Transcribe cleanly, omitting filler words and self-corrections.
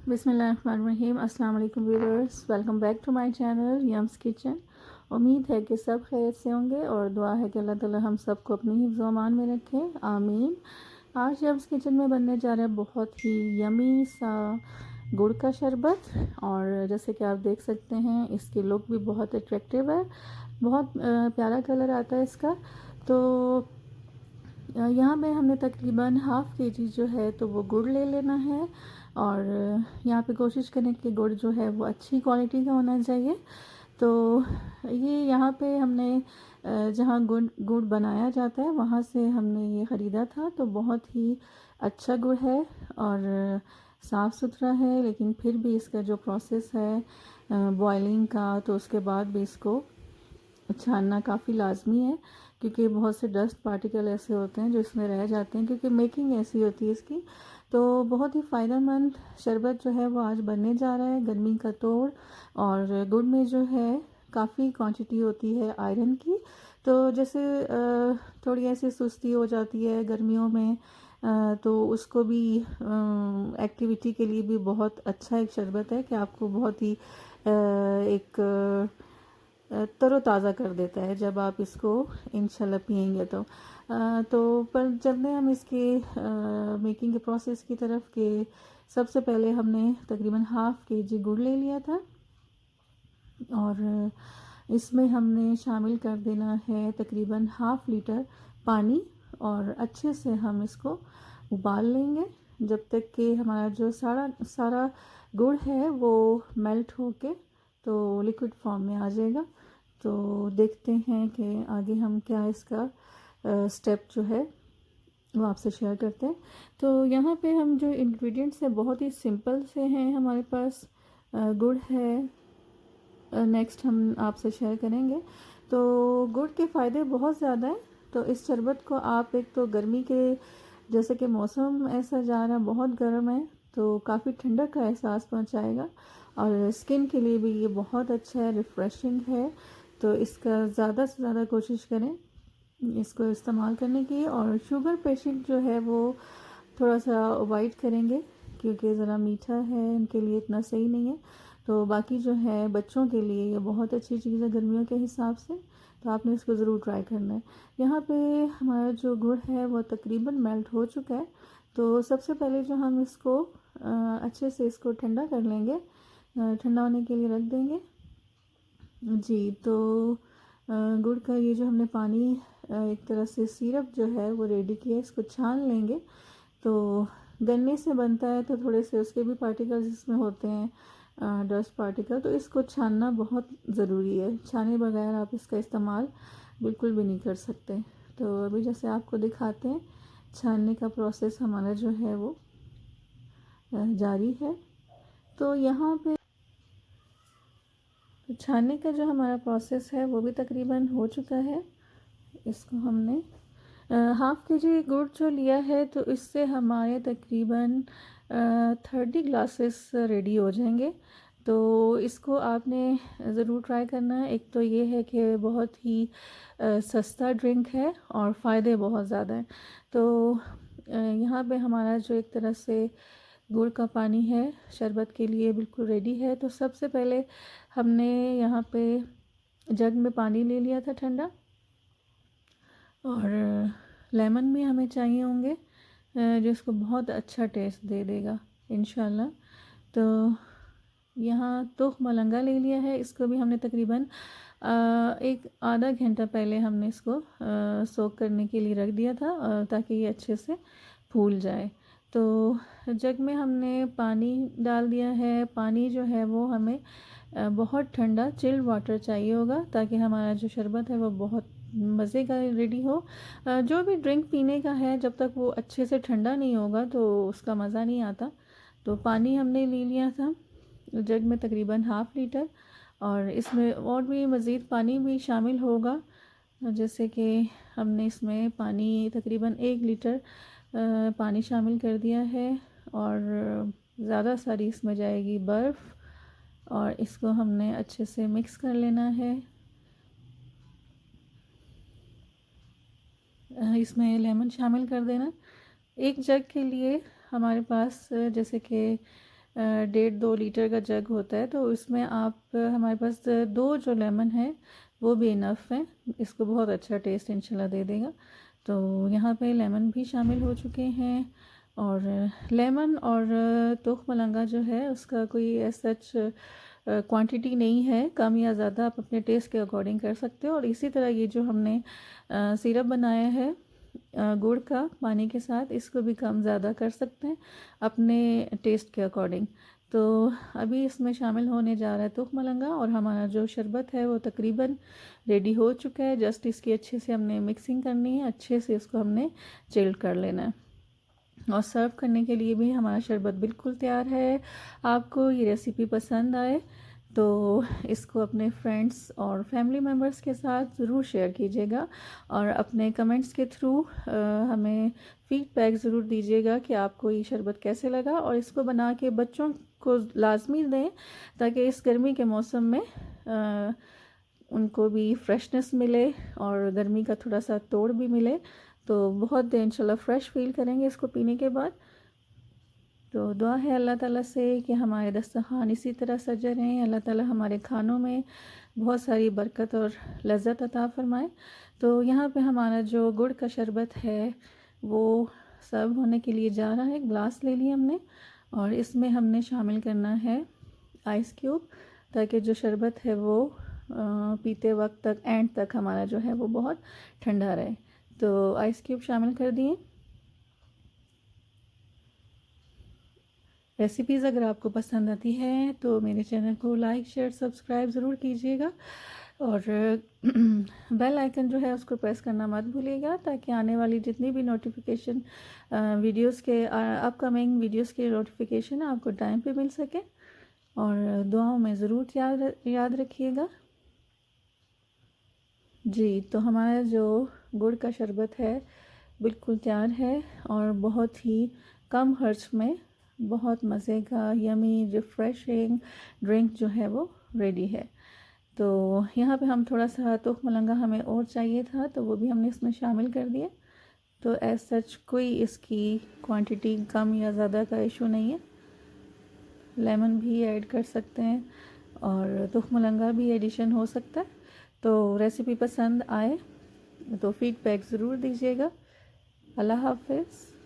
बिस्मिल्लाहिर्रहमानिर्रहीम। अस्सलाम वालेकुम viewers, welcome back to my channel Yums Kitchen. उम्मीद है कि सब खैर से होंगे और दुआ है कि अल्लाह ताला हम सबको अपनी हिफ्ज़ व अमान में रखे, आमीन। आज यम्स किचन में बनने जा रहा है बहुत ही यमी सा गुड़ का शरबत। और जैसे कि आप देख सकते हैं इसकी लुक भी बहुत अट्रैक्टिव है, बहुत प्यारा कलर आता है इसका। तो यहाँ पे हमने तकरीबन हाफ़ केजी जो है तो वो गुड़ ले लेना है। और यहाँ पे कोशिश करें कि गुड़ जो है वो अच्छी क्वालिटी का होना चाहिए। तो ये यहाँ पे हमने जहाँ गुड़ गुड़ बनाया जाता है वहाँ से हमने ये ख़रीदा था। तो बहुत ही अच्छा गुड़ है और साफ़ सुथरा है, लेकिन फिर भी इसका जो प्रोसेस है बॉइलिंग का, तो उसके बाद भी इसको छानना काफ़ी लाजमी है, क्योंकि बहुत से डस्ट पार्टिकल ऐसे होते हैं जो इसमें रह जाते हैं, क्योंकि मेकिंग ऐसी होती है इसकी। तो बहुत ही फ़ायदेमंद शरबत जो है वो आज बनने जा रहा है, गर्मी का तोड़। और गुड़ में जो है काफ़ी क्वांटिटी होती है आयरन की। तो जैसे थोड़ी ऐसी सुस्ती हो जाती है गर्मियों में, तो उसको भी एक्टिविटी के लिए भी बहुत अच्छा एक शरबत है कि आपको बहुत ही एक तरोताज़ा कर देता है जब आप इसको इंशाल्लाह पिएंगे। तो पर चलते हैं हम इसके मेकिंग के प्रोसेस की तरफ। के सबसे पहले हमने तकरीबन हाफ़ केजी गुड़ ले लिया था और इसमें हमने शामिल कर देना है तकरीबन हाफ़ लीटर पानी। और अच्छे से हम इसको उबाल लेंगे जब तक कि हमारा जो सारा गुड़ है वो मेल्ट होके तो लिक्विड फॉर्म में आ जाएगा। तो देखते हैं कि आगे हम क्या इसका स्टेप जो है वो आपसे शेयर करते हैं। तो यहाँ पे हम जो इंग्रेडिएंट्स हैं बहुत ही सिंपल से हैं हमारे पास। गुड़ है, नेक्स्ट हम आपसे शेयर करेंगे। तो गुड़ के फ़ायदे बहुत ज़्यादा हैं। तो इस शरबत को आप एक तो गर्मी के, जैसे कि मौसम ऐसा जा रहा है बहुत गर्म है, तो काफ़ी ठंडक का एहसास पहुंचाएगा। और स्किन के लिए भी ये बहुत अच्छा है, रिफ़्रेशिंग है। तो इसका ज़्यादा से ज़्यादा कोशिश करें इसको इस्तेमाल करने की। और शुगर पेशेंट जो है वो थोड़ा सा अवॉइड करेंगे, क्योंकि ज़रा मीठा है, इनके लिए इतना सही नहीं है। तो बाकी जो है बच्चों के लिए ये बहुत अच्छी चीज़ है गर्मियों के हिसाब से, तो आपने इसको ज़रूर ट्राई करना है। यहाँ पे हमारा जो गुड़ है वो तकरीबन मेल्ट हो चुका है। तो सबसे पहले जो हम इसको अच्छे से इसको ठंडा कर लेंगे, ठंडा होने के लिए रख देंगे जी। तो गुड़ का ये जो हमने पानी एक तरह से सिरप जो है वो रेडी किया, इसको छान लेंगे। तो गन्ने से बनता है तो थोड़े से उसके भी पार्टिकल्स इसमें होते हैं, डस्ट पार्टिकल। तो इसको छानना बहुत ज़रूरी है, छाने बगैर आप इसका इस्तेमाल बिल्कुल भी नहीं कर सकते। तो अभी जैसे आपको दिखाते हैं छानने का प्रोसेस हमारा जो है वो जारी है। तो यहाँ पे छानने का जो हमारा प्रोसेस है वो भी तकरीबन हो चुका है। इसको हमने हाफ़ केजी गुड़ जो लिया है, तो इससे हमारे तकरीबन 30 ग्लासेस रेडी हो जाएंगे। तो इसको आपने ज़रूर ट्राई करना है। एक तो ये है कि बहुत ही सस्ता ड्रिंक है और फ़ायदे बहुत ज़्यादा हैं। तो यहाँ पे हमारा जो एक तरह से गुड़ का पानी है शरबत के लिए बिल्कुल रेडी है। तो सबसे पहले हमने यहाँ पे जग में पानी ले लिया था ठंडा, और लेमन भी हमें चाहिए होंगे जो इसको बहुत अच्छा टेस्ट दे देगा इंशाल्लाह। तो यहाँ तो मलंगा ले लिया है, इसको भी हमने तकरीबन एक आधा घंटा पहले हमने इसको सोक करने के लिए रख दिया था, ताकि ये अच्छे से फूल जाए। तो जग में हमने पानी डाल दिया है। पानी जो है वो हमें बहुत ठंडा चिल्ड वाटर चाहिए होगा, ताकि हमारा जो शरबत है वो बहुत मज़े का रेडी हो। जो भी ड्रिंक पीने का है, जब तक वो अच्छे से ठंडा नहीं होगा तो उसका मज़ा नहीं आता। तो पानी हमने ले लिया था जग में तकरीबन हाफ़ लीटर, और इसमें और भी मज़ीद पानी भी शामिल होगा। जैसे कि हमने इसमें पानी तकरीबन 1 लीटर पानी शामिल कर दिया है। और ज़्यादा सारी इसमें जाएगी बर्फ़, और इसको हमने अच्छे से मिक्स कर लेना है। इसमें लेमन शामिल कर देना। एक जग के लिए हमारे पास जैसे कि 1.5-2 लीटर का जग होता है, तो इसमें आप हमारे पास 2 जो लेमन है वो भी इनफ है, इसको बहुत अच्छा टेस्ट इंशाल्लाह दे देगा। तो यहाँ पे लेमन भी शामिल हो चुके हैं, और लेमन और तुख मलंगा जो है उसका कोई सच क्वांटिटी नहीं है, कम या ज़्यादा आप अपने टेस्ट के अकॉर्डिंग कर सकते हो। और इसी तरह ये जो हमने सिरप बनाया है गुड़ का पानी के साथ, इसको भी कम ज़्यादा कर सकते हैं अपने टेस्ट के अकॉर्डिंग। तो अभी इसमें शामिल होने जा रहा है तुख मलंगा, और हमारा जो शरबत है वो तकरीबन रेडी हो चुका है। जस्ट इसकी अच्छे से हमने मिक्सिंग करनी है, अच्छे से इसको हमने चिल्ड कर लेना है, और सर्व करने के लिए भी हमारा शरबत बिल्कुल तैयार है। आपको ये रेसिपी पसंद आए तो इसको अपने फ्रेंड्स और फैमिली मेम्बर्स के साथ ज़रूर शेयर कीजिएगा, और अपने कमेंट्स के थ्रू हमें फ़ीडबैक ज़रूर दीजिएगा कि आपको ये शरबत कैसे लगा। और इसको बना के बच्चों को लाजमी दें, ताकि इस गर्मी के मौसम में उनको भी फ्रेशनेस मिले और गर्मी का थोड़ा सा तोड़ भी मिले, तो बहुत इंशाल्लाह फ़्रेश फील करेंगे इसको पीने के बाद। तो दुआ है अल्लाह ताला से कि हमारे दस्तरखान इसी तरह सजे रहें, अल्लाह ताला हमारे खानों में बहुत सारी बरकत और लज़्ज़त अता फ़रमाए। तो यहाँ पे हमारा जो गुड़ का शरबत है वो सर्व होने के लिए जा रहा है। ग्लास ले लिया हमने, और इसमें हमने शामिल करना है आइस क्यूब, ताकि जो शरबत है वो पीते वक्त तक एंड तक हमारा जो है वो बहुत ठंडा रहे। तो आइस क्यूब शामिल कर दिए। रेसिपीज़ अगर आपको पसंद आती है तो मेरे चैनल को लाइक शेयर सब्सक्राइब ज़रूर कीजिएगा, और बेल आइकन जो है उसको प्रेस करना मत भूलिएगा, ताकि आने वाली जितनी भी नोटिफिकेशन वीडियोस के अपकमिंग वीडियोस के नोटिफिकेशन आपको टाइम पे मिल सके। और दुआओं में ज़रूर याद रखिएगा जी। तो हमारा जो गुड़ का शरबत है बिल्कुल तैयार है, और बहुत ही कम खर्च में बहुत मज़े का यमी रिफ़्रेशिंग ड्रिंक जो है वो रेडी है। तो यहाँ पे हम थोड़ा सा तुख मलंगा हमें और चाहिए था, तो वो भी हमने इसमें शामिल कर दिया। तो एज सच कोई इसकी क्वांटिटी कम या ज़्यादा का इशू नहीं है, लेमन भी ऐड कर सकते हैं और तुख मलंगा भी एडिशन हो सकता है। तो रेसिपी पसंद आए तो फीडबैक ज़रूर दीजिएगा। अल्लाह हाफ़िज़।